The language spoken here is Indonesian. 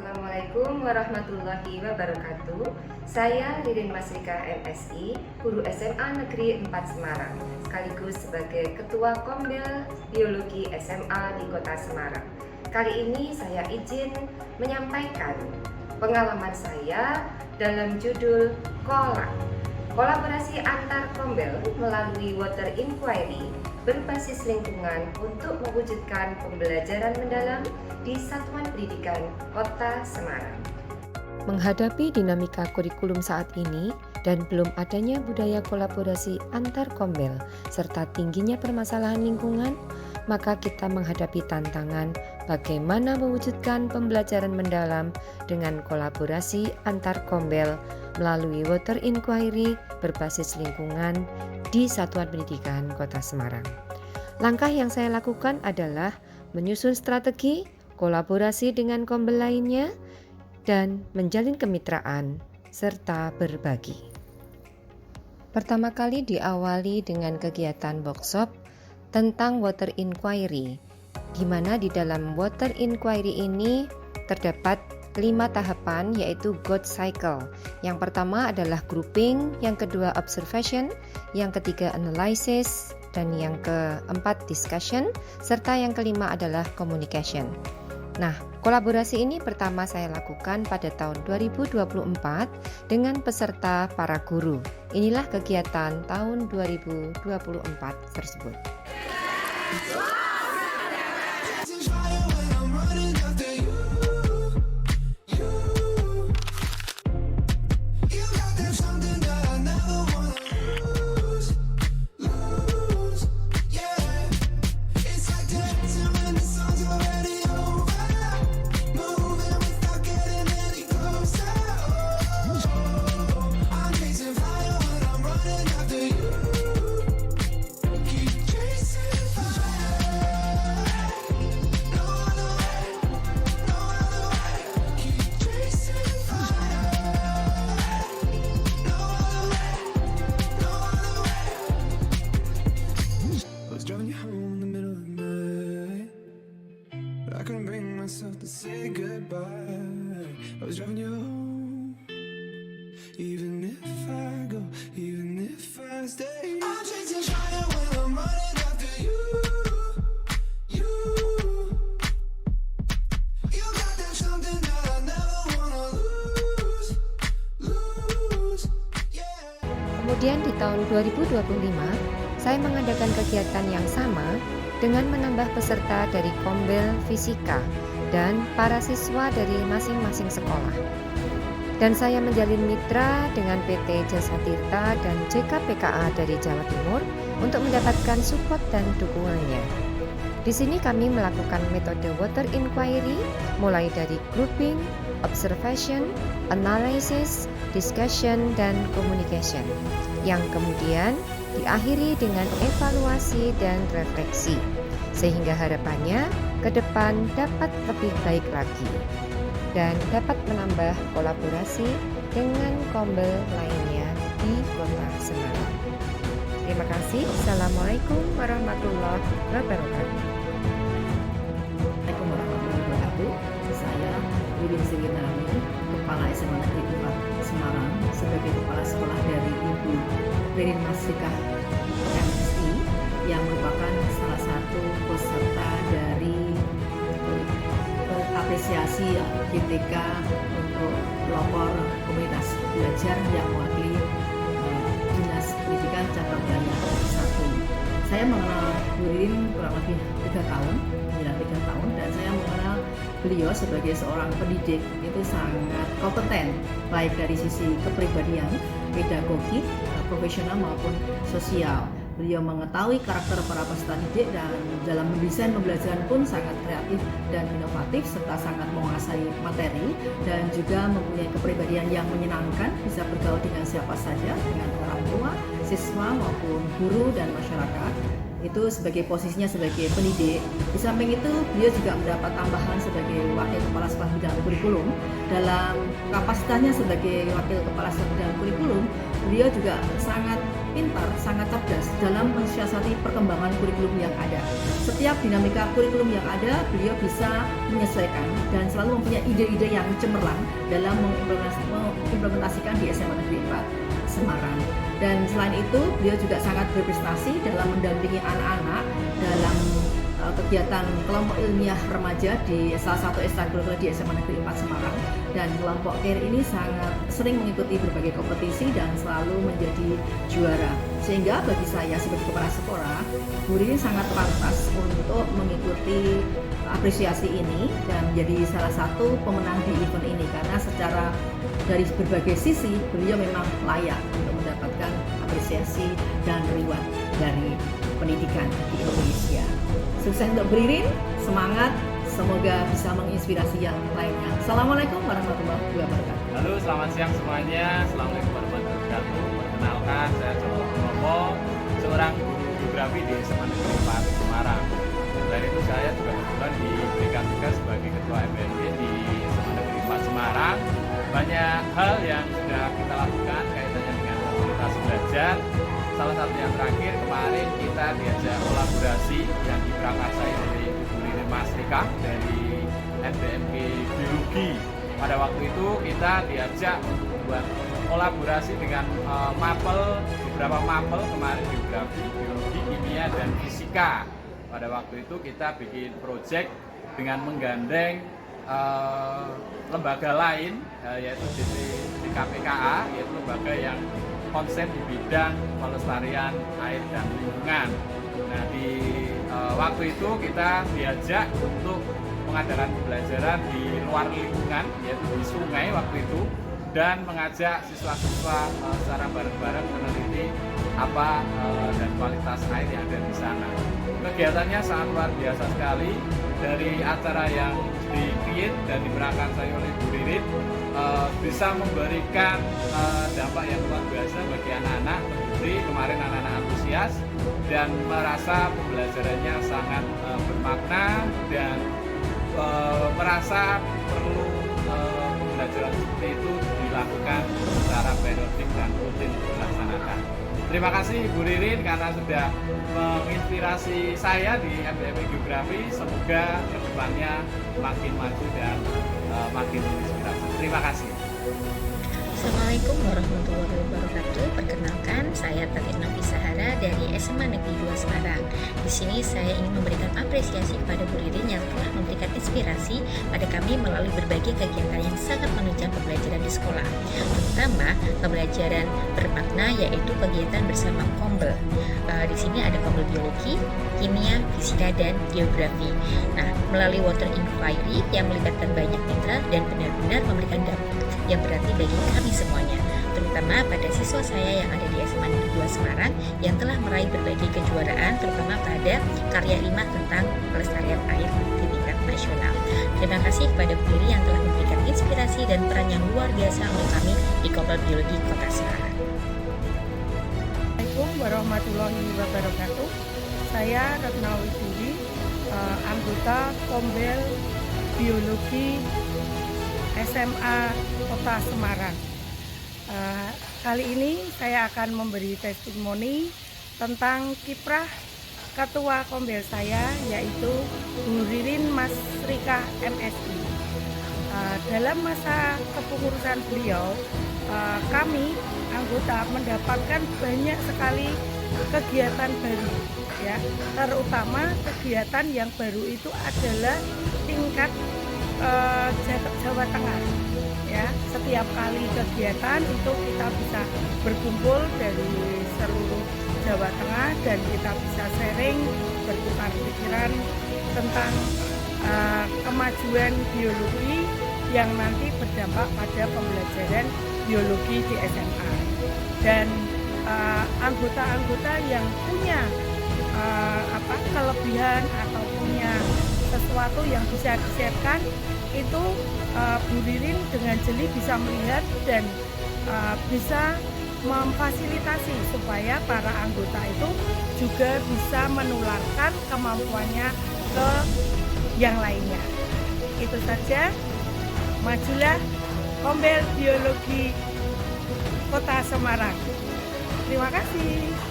Assalamualaikum warahmatullahi wabarakatuh. Saya Ririn Masrika MSI, guru SMA Negeri 4 Semarang, sekaligus sebagai Ketua Kombel Biologi SMA di Kota Semarang. Kali ini saya izin menyampaikan pengalaman saya dalam judul Kolaborasi antar kombel melalui water inquiry berbasis lingkungan untuk mewujudkan pembelajaran mendalam di Satuan Pendidikan Kota Semarang. Menghadapi dinamika kurikulum saat ini dan belum adanya budaya kolaborasi antar kombel serta tingginya permasalahan lingkungan, maka kita menghadapi tantangan bagaimana mewujudkan pembelajaran mendalam dengan kolaborasi antar kombel melalui water inquiry berbasis lingkungan di Satuan Pendidikan Kota Semarang. Langkah yang saya lakukan adalah menyusun strategi, kolaborasi dengan kombel lainnya, dan menjalin kemitraan serta berbagi. Pertama kali diawali dengan kegiatan workshop tentang water inquiry, di mana di dalam water inquiry ini terdapat 5 tahapan, yaitu GOT cycle. Yang pertama adalah grouping, yang kedua observation, yang ketiga analysis, dan yang keempat discussion, serta yang kelima adalah communication. Nah, kolaborasi ini pertama saya lakukan pada tahun 2024 dengan peserta para guru. Inilah kegiatan tahun 2024 tersebut. I couldn't bring myself to say goodbye. I was driving you home. Even if I go, even if I stay, I'm chasing fire when I'm running after you. You got that something that I never wanna lose. Yeah. Kemudian di tahun 2025, saya mengadakan kegiatan yang sama dengan menambah peserta dari Kombel Fisika dan para siswa dari masing-masing sekolah. Dan saya menjalin mitra dengan PT Jasa Tirta dan JKPKA dari Jawa Timur untuk mendapatkan support dan dukungannya. Di sini kami melakukan metode water inquiry mulai dari grouping, observation, analysis, discussion, dan communication, yang kemudian diakhiri dengan evaluasi dan refleksi, sehingga harapannya ke depan dapat lebih baik lagi dan dapat menambah kolaborasi dengan kombel lainnya di Kota Semarang. Terima kasih. Assalamualaikum warahmatullahi wabarakatuh. Assalamualaikum warahmatullahi wabarakatuh. Saya Wiwin Sriwinarani, Kepala SMA Negeri 4 Semarang, sebagai Kepala Sekolah dari Ibu Ririn Masrika MSI, yang merupakan salah satu peserta dari apresiasi GTK untuk pelopor komunitas belajar yang mewakili Dinas Pendidikan Cabang Wilayah 1. Saya mengenal Bu Ririn kurang lebih 3 tahun, dan saya mengenal beliau sebagai seorang pendidik itu sangat kompeten, baik dari sisi kepribadian, pedagogi, profesional maupun sosial. Beliau mengetahui karakter para peserta didik dan dalam mendesain pembelajaran pun sangat kreatif dan inovatif serta sangat menguasai materi, dan juga mempunyai kepribadian yang menyenangkan, bisa bergaul dengan siapa saja, dengan orang tua, siswa maupun guru dan masyarakat. Itu sebagai posisinya sebagai pendidik. Di samping itu beliau juga mendapat tambahan sebagai wakil kepala sekolah bidang kurikulum. Dalam kapasitasnya sebagai wakil kepala sekolah bidang kurikulum, beliau juga sangat pintar, sangat cerdas dalam mensiasati perkembangan kurikulum yang ada. Setiap dinamika kurikulum yang ada, beliau bisa menyesuaikan dan selalu mempunyai ide-ide yang cemerlang dalam mengimplementasikan di SMA Negeri 4 Semarang. Dan selain itu, beliau juga sangat berprestasi dalam mendampingi anak-anak dalam kegiatan kelompok ilmiah remaja di salah satu ekstrakurikuler di SMA Negeri 4 Semarang. Dan kelompok CARE ini sangat sering mengikuti berbagai kompetisi dan selalu menjadi juara. Sehingga bagi saya sebagai kepala sekolah, Bu Ririn sangat pantas untuk mengikuti apresiasi ini dan menjadi salah satu pemenang di event ini, karena secara dari berbagai sisi beliau memang layak untuk mendapatkan apresiasi dan reward dari pendidikan di Indonesia. Sukses untuk Bu Ririn, semangat, semoga bisa menginspirasi yang lainnya. Assalamualaikum warahmatullahi wabarakatuh. Halo, selamat siang semuanya. Assalamualaikum warahmatullahi wabarakatuh. Perkenalkan, saya Joko Purnomo, seorang guru geografi di SMA Negeri 4 Semarang. Selain itu, saya juga kebetulan diberikan tugas sebagai Ketua MPSI di SMA Negeri 4 Semarang. Banyak hal yang sudah kita lakukan kaitannya dengan komunitas belajar. Salah satu yang terakhir, kemarin kita diajak kolaborasi yang diprakarsai oleh Ibu Ririn Masrika dari NBMG Biologi. Pada waktu itu kita diajak untuk membuat kolaborasi dengan beberapa mapel kemarin, geografi, biologi, kimia, dan fisika. Pada waktu itu kita bikin proyek dengan menggandeng lembaga lain, yaitu DKPKA, yaitu lembaga yang konsen di bidang pelestarian air dan lingkungan. Nah, di waktu itu kita diajak untuk pengadaran pembelajaran di luar lingkungan, yaitu di sungai waktu itu, dan mengajak siswa-siswa secara bareng-bareng meneliti apa dan kualitas air yang ada di sana. Kegiatannya sangat luar biasa sekali. Dari acara yang di-create dan diprakarsai oleh Bu Ririn bisa memberikan dampak yang luar biasa bagi anak-anak. Terbukti kemarin anak-anak antusias dan merasa pembelajarannya sangat bermakna dan merasa perlu pembelajaran seperti itu dilakukan secara periodik dan rutin dilaksanakan. Terima kasih Bu Ririn karena sudah menginspirasi saya di MPMG Geografi. Semoga kedepannya makin maju dan makin menginspirasi. Terima kasih. Assalamualaikum warahmatullahi wabarakatuh. Perkenalkan, saya Tatin Nafi Sahara dari SMA Negeri 2 Semarang. Di sini saya ingin memberikan apresiasi kepada Bu Ririn yang telah memberikan inspirasi pada kami melalui berbagai kegiatan yang sangat menunjang pembelajaran di sekolah, terutama pembelajaran bermakna, yaitu kegiatan bersama Kombel. Di sini ada Kombel biologi, kimia, fisika, dan geografi. Nah, melalui water inquiry yang melibatkan banyak mitra dan benar-benar memberikan dampak yang berarti bagi kami semuanya, terutama pada siswa saya yang ada di SMA Negeri 2 Semarang yang telah meraih berbagai kejuaraan, terutama pada karya 5 tentang pelestarian air di tingkat nasional. Terima kasih kepada Bu Ririn yang telah memberikan inspirasi dan peran yang luar biasa untuk kami di Kombel Biologi Kota Semarang. Assalamualaikum warahmatullahi wabarakatuh. Saya Retnawi Duri, anggota Kombel Biologi SMA Kota Semarang. Kali ini saya akan memberi testimoni tentang kiprah ketua Kombel saya, yaitu Bu Ririn Masrika MSI. Dalam masa kepengurusan beliau, kami anggota mendapatkan banyak sekali kegiatan baru, ya. Terutama kegiatan yang baru itu adalah tingkat Jawa Tengah, ya. Setiap kali kegiatan itu kita bisa berkumpul dari seluruh Jawa Tengah dan kita bisa sharing, bertukar pikiran tentang kemajuan biologi yang nanti berdampak pada pembelajaran biologi di SMA. Dan anggota-anggota yang punya kelebihan atau punya sesuatu yang bisa di-sharekan itu Bu Ririn dengan jeli bisa melihat dan bisa memfasilitasi supaya para anggota itu juga bisa menularkan kemampuannya ke yang lainnya. Itu saja, majulah Kombel Biologi Kota Semarang. Terima kasih.